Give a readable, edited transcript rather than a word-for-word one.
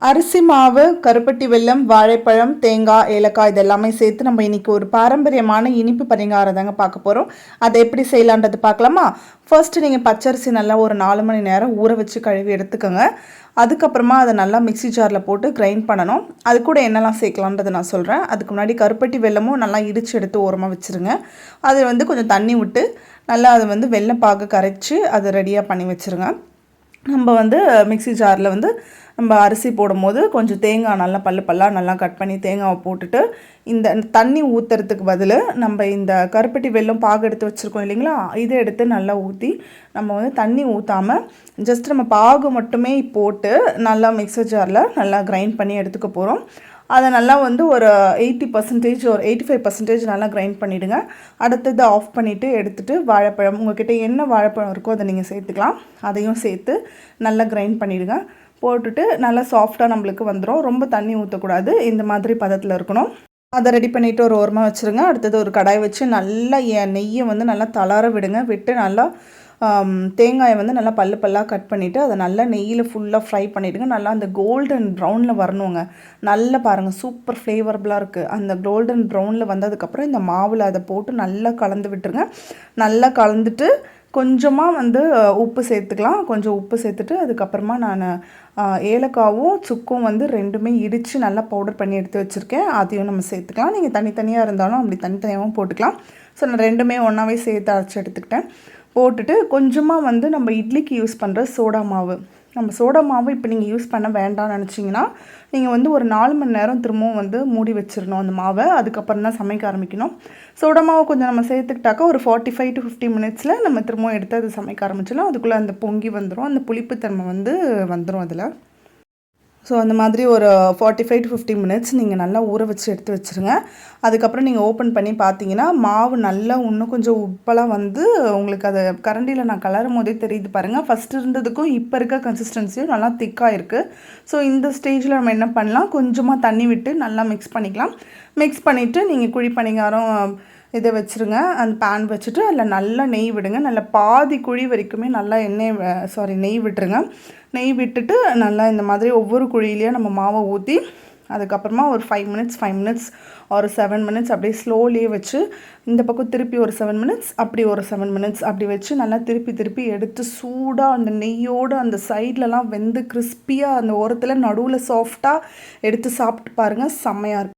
அரிசி மாவு, கருப்பட்டி வெல்லம், வாழைப்பழம், தேங்காய், ஏலக்காய் இதெல்லாமே சேர்த்து நம்ம இன்றைக்கி ஒரு பாரம்பரியமான இனிப்பு பணியாரம் தாங்க பார்க்க போகிறோம். அதை எப்படி செய்யலான்றது பார்க்கலாமா? ஃபர்ஸ்ட்டு நீங்கள் பச்சரிசி நல்லா ஒரு 4 மணி நேரம் ஊற வச்சு கழுவி எடுத்துக்கோங்க. அதுக்கப்புறமா அதை நல்லா மிக்ஸி ஜாரில் போட்டு கிரைண்ட் பண்ணணும். அது கூட என்னெல்லாம் சேர்க்கலான்றதை நான் சொல்கிறேன். அதுக்கு முன்னாடி கருப்பட்டி வெல்லமும் நல்லா இடித்து எடுத்து ஓரமாக வச்சுருங்க. அது கொஞ்சம் தண்ணி விட்டு நல்லா அதை வெல்லம் பாகு கரைச்சி அதை ரெடியாக பண்ணி வச்சுருங்க. நம்ம மிக்ஸி ஜாரில் நம்ம அரிசி போடும்போது கொஞ்சம் தேங்காய் நல்லா பல்லாக நல்லா கட் பண்ணி தேங்காவை போட்டுட்டு இந்த தண்ணி ஊற்றுறதுக்கு பதில் நம்ம இந்த கருப்பட்டி வெல்லம் பாகு எடுத்து வச்சுருக்கோம் இல்லைங்களா, இதை எடுத்து நல்லா ஊற்றி நம்ம தண்ணி ஊற்றாமல் ஜஸ்ட் நம்ம பாகு மட்டுமே போட்டு நல்லா மிக்ஸர் ஜாரில் நல்லா கிரைண்ட் பண்ணி எடுத்துக்க போகிறோம். அதை நல்லா ஒரு 80% ஒரு 85% நல்லா கிரைண்ட் பண்ணிவிடுங்க. அடுத்தது ஆஃப் பண்ணிவிட்டு எடுத்துகிட்டு வாழைப்பழம், உங்கள்கிட்ட என்ன வாழைப்பழம் இருக்கோ அதை நீங்கள் சேர்த்துக்கலாம். அதையும் சேர்த்து நல்லா கிரைண்ட் பண்ணிவிடுங்க. போட்டுட்டு நல்லா சாஃப்டாக நம்மளுக்கு வந்துடும். ரொம்ப தண்ணி ஊற்றக்கூடாது, இந்த மாதிரி பதத்தில் இருக்கணும். அதை ரெடி பண்ணிவிட்டு ஒரு ஓரமாக வச்சுருங்க. அடுத்தது ஒரு கடாய் வச்சு நல்லா நெய்யை நல்லா தளர விடுங்க. விட்டு நல்லா தேங்காயை நல்லா பல்லாக கட் பண்ணிவிட்டு அதை நல்லா நெய்யில் ஃபுல்லாக ஃப்ரை பண்ணிவிடுங்க. நல்லா அந்த கோல்டன் ப்ரௌனில் வரணுங்க. நல்லா பாருங்கள், சூப்பர் ஃப்ளேவரபுளாக இருக்குது. அந்த கோல்டன் ப்ரௌனில் வந்ததுக்கப்புறம் இந்த மாவில் அதை போட்டு நல்லா கலந்து விட்டுருங்க. நல்லா கலந்துட்டு கொஞ்சமாக உப்பு சேர்த்துக்கலாம். கொஞ்சம் உப்பு சேர்த்துட்டு அதுக்கப்புறமா நான் ஏலக்காவும் சுக்கும் ரெண்டுமே இடித்து நல்லா பவுடர் பண்ணி எடுத்து வச்சுருக்கேன். அதையும் நம்ம சேர்த்துக்கலாம். நீங்கள் தனித்தனியாக இருந்தாலும் அப்படி தனித்தனியாகவும் போட்டுக்கலாம். ஸோ நான் ரெண்டுமே ஒன்றாவே சேர்த்து அரைச்சி எடுத்துக்கிட்டேன். போட்டுட்டு கொஞ்சமாக நம்ம இட்லிக்கு யூஸ் பண்ணுற சோடா மாவு, நம்ம சோடா மாவு இப்போ நீங்கள் யூஸ் பண்ண வேண்டாம்னு நினச்சிங்கன்னா நீங்கள் ஒரு 4 மணி நேரம் திரும்பவும் மூடி வச்சிடணும் அந்த மாவை. அதுக்கப்புறம் தான் சமைக்க ஆரம்பிக்கணும். சோடா மாவு கொஞ்சம் நம்ம சேர்த்துக்கிட்டாக்கா ஒரு 45 to 50 மினிட்ஸில் நம்ம திரும்பவும் எடுத்து அதை சமைக்க ஆரம்பிச்சிடலாம். அதுக்குள்ளே அந்த பொங்கி வந்துடும், அந்த புளிப்புத்தன்மை வந்துடும் அதில். ஸோ அந்த மாதிரி ஒரு 45 to 50 மினிட்ஸ் நீங்கள் நல்லா ஊற வச்சு எடுத்து வச்சுருங்க. அதுக்கப்புறம் நீங்கள் ஓப்பன் பண்ணி பார்த்தீங்கன்னா மாவு நல்லா இன்னும் கொஞ்சம் உப்பெல்லாம் உங்களுக்கு அதை கரண்டியில் நான் கலரும் போதே தெரியுது பாருங்கள். ஃபஸ்ட்டு இருந்ததுக்கும் இப்போ இருக்க கன்சிஸ்டன்சியும் நல்லா திக்காக இருக்குது. ஸோ இந்த ஸ்டேஜில் நம்ம என்ன பண்ணலாம், கொஞ்சமாக தண்ணி விட்டு நல்லா மிக்ஸ் பண்ணிக்கலாம். மிக்ஸ் பண்ணிவிட்டு நீங்கள் குழி பணியாரம் இதை வச்சுருங்க. அந்த பேன் வச்சுட்டு அதில் நல்லா நெய் விடுங்க. நல்லா பாதி குழி வரைக்குமே நல்லா நெய் விட்டுருங்க. நெய் விட்டுட்டு நல்லா இந்த மாதிரி ஒவ்வொரு குழியிலையும் நம்ம மாவை ஊற்றி அதுக்கப்புறமா ஒரு 5 மினிட்ஸ் ஒரு 7 மினிட்ஸ் அப்படியே ஸ்லோலியே வச்சு இந்த பக்கம் திருப்பி ஒரு 7 மினிட்ஸ் அப்படி ஒரு 7 மினிட்ஸ் அப்படி வச்சு நல்லா திருப்பி எடுத்து சூடாக அந்த நெய்யோடு அந்த சைட்லலாம் வெந்து கிறிஸ்பியாக அந்த ஓரத்தில் நடுவில் சாஃப்டாக எடுத்து சாப்பிட்டு பாருங்கள், செம்மையாக இருக்கும்.